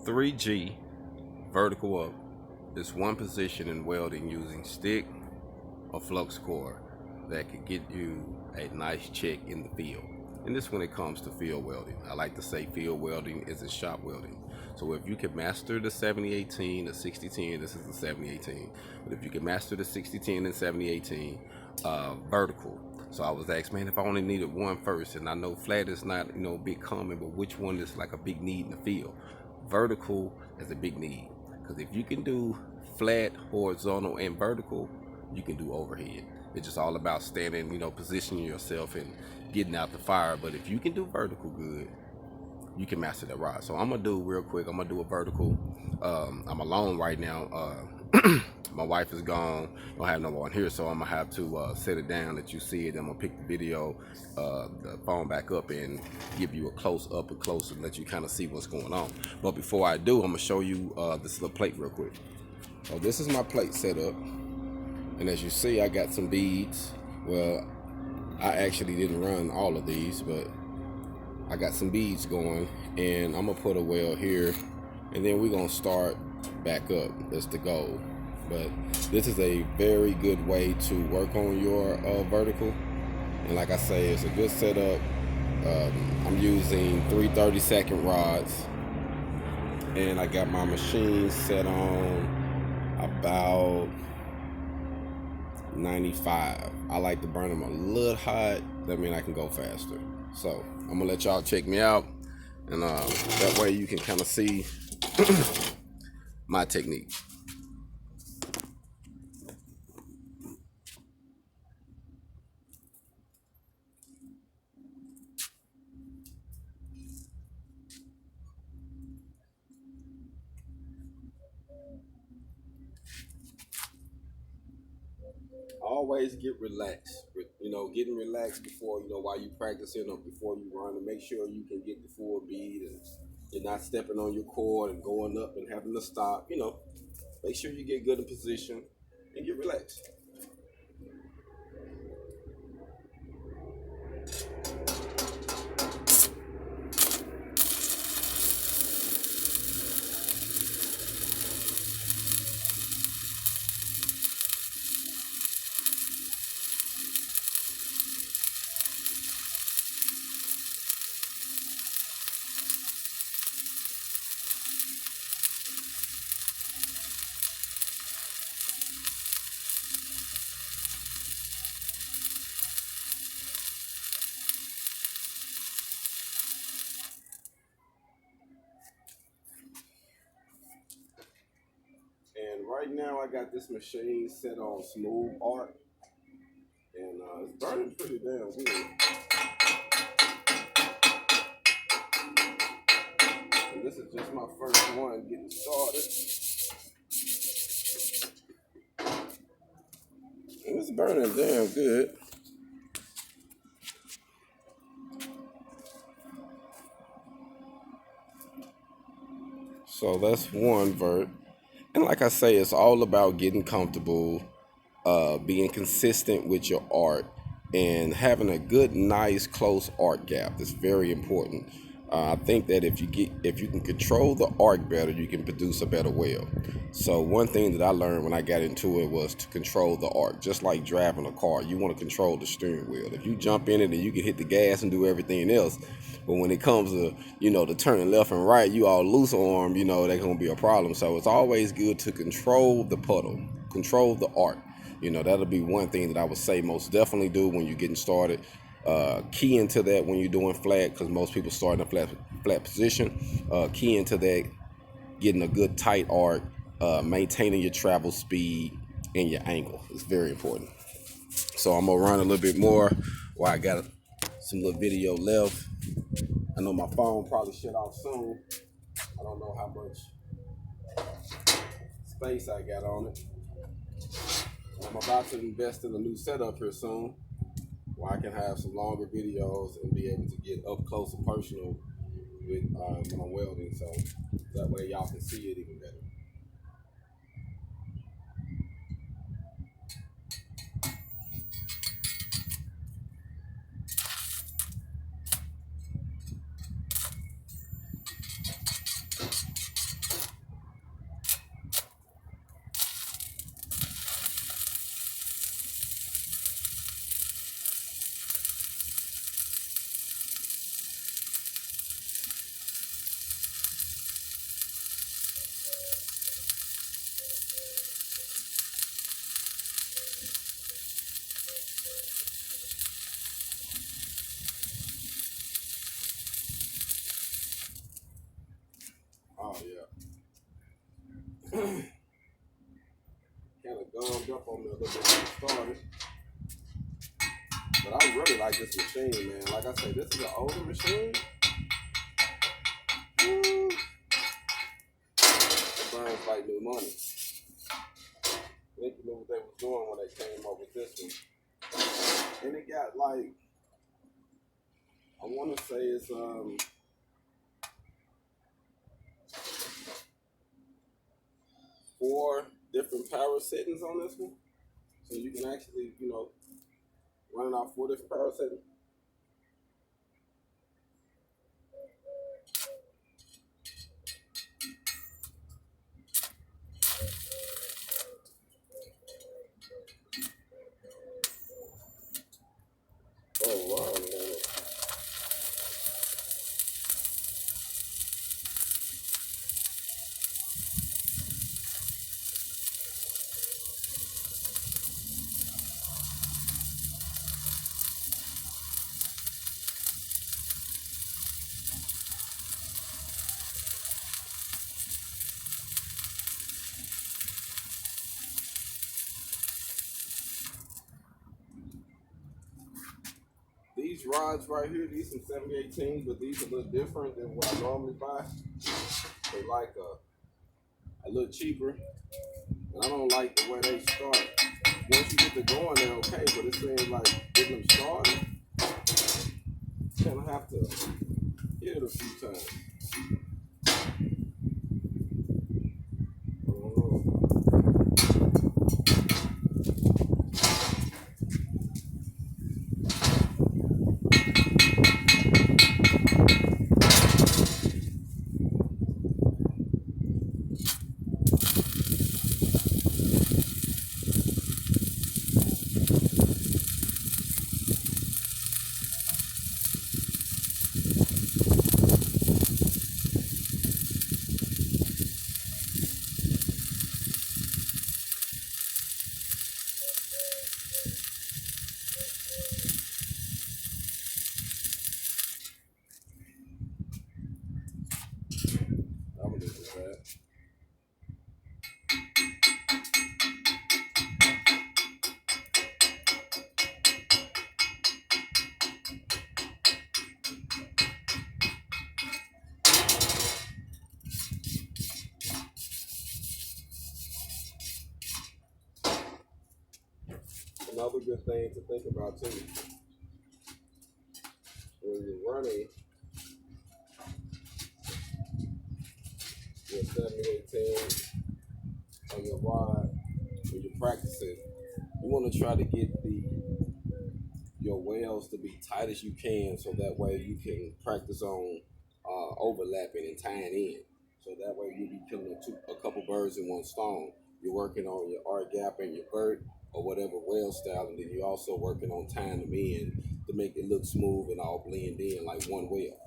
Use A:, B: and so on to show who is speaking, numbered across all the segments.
A: 3G vertical up is one position in welding using stick or flux core that could get you a nice check in the field. And this when it comes to field welding. I like to say field welding isn't shop welding. So if you can master the 70-18, the 60-10, this is the 70-18. But if you can master the 60-10 and 70-18 vertical. So I was asked, man, if I only needed one first, and I know flat is not, big common, but which one is like a big need in the field? Vertical is a big need. Because if you can do flat, horizontal, and vertical, you can do overhead. It's just all about standing, positioning yourself and getting out the fire. But if you can do vertical good, you can master that rod. So I'm gonna do real quick. I'm gonna do a vertical. I'm alone right now. My wife is gone. Don't have no one here, so I'm gonna have to set it down that you see it. I'm gonna pick the video, the phone back up, and give you a close up and close and let you kind of see what's going on. But before I do, I'm gonna show you this little plate real quick. So this is my plate set up, and as you see, I got some beads. Well, I actually didn't run all of these, but I got some beads going, and I'm gonna put a weld here, and then we're gonna start back up. That's the goal. But this is a very good way to work on your vertical, and like I say, it's a good setup. I'm using 3 30-second rods, and I got my machine set on about 95. I like to burn them a little hot. That means I can go faster. So I'm gonna let y'all check me out, and that way you can kind of see my technique. Always get relaxed. Getting relaxed before, while you practicing or before you run, and make sure you can get the full bead and you're not stepping on your cord and going up and having to stop. Make sure you get good in position and get relaxed. And right now I got this machine set on smooth arc, and it's burning pretty damn good. And this is just my first one getting started. And it's burning damn good. So that's one vert. And like I say, it's all about getting comfortable, being consistent with your arc, and having a good, nice, close arc gap. That's very important. I think that if you can control the arc better, you can produce a better weld. So one thing that I learned when I got into it was to control the arc. Just like driving a car, you want to control the steering wheel. If you jump in it, then you can hit the gas and do everything else. But when it comes to, to turning left and right, you all loose arm, that's going to be a problem. So it's always good to control the puddle, control the arc. That'll be one thing that I would say most definitely do when you're getting started. Key into that when you're doing flat, because most people start in a flat position. Key into that, getting a good tight arc, maintaining your travel speed and your angle. It's very important. So I'm gonna run a little bit more while I got some little video left. I know my phone probably shut off soon. I don't know how much space I got on it. I'm about to invest in a new setup here soon, where I can have some longer videos and be able to get up close and personal with when I'm welding, so that way y'all can see it even better. up on me a little bit when I started. But I really like this machine, man. Like I say, this is an older machine. Woo. It burns like new money. I think you know what they was doing when they came up with this one. And it got like, I want to say it's 4 different power settings on this one. So you can actually, you know, run it off 4 different power settings. Oh wow, man. These rods right here, these some 7018s, but these are a little different than what I normally buy. They like a little cheaper, and I don't like the way they start. Once you get to going, they're okay, but it seems like getting them started, you kind of have to hit it a few times. I don't know. I'm gonna do that. Another good thing to think about too, when you're running your 7018 on your rod, when you're practicing, you want to try to get your welds to be tight as you can, so that way you can practice on overlapping and tying in. So that way you'll be killing a couple birds in one stone. You're working on your R gap and your vert or whatever weld style, and then you're also working on tying them in to make it look smooth and all blend in like one weld.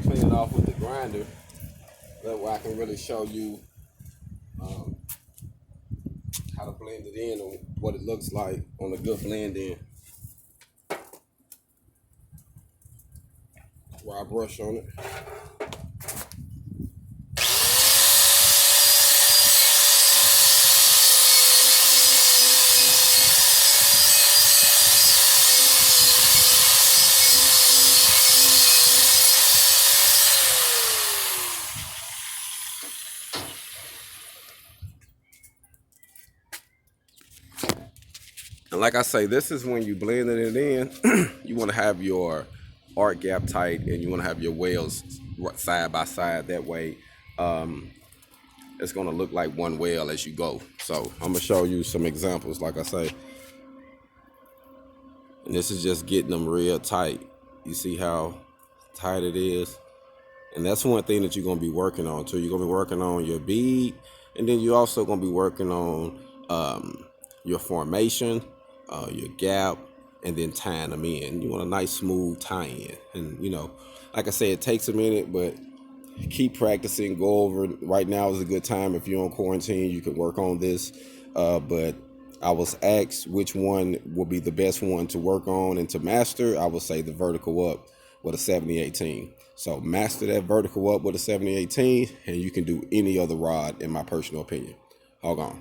A: Clean it off with the grinder. That way I can really show you how to blend it in and what it looks like on a good blend in. Where I brush on it. And like I say, this is when you blending it in. You want to have your arc gap tight, and you want to have your welds side by side. That way, it's going to look like one well as you go. So I'm going to show you some examples, like I say. And this is just getting them real tight. You see how tight it is? And that's one thing that you're going to be working on too. You're going to be working on your bead, and then you're also going to be working on your formation, your gap, and then tying them in. You want a nice smooth tie-in. And you know, like I said, it takes a minute, but keep practicing. Go over it. Right now is a good time. If you're on quarantine, you can work on this. But I was asked which one will be the best one to work on and to master. I would say the vertical up with a 7018. So master that vertical up with a 7018, and you can do any other rod, in my personal opinion. HogOn.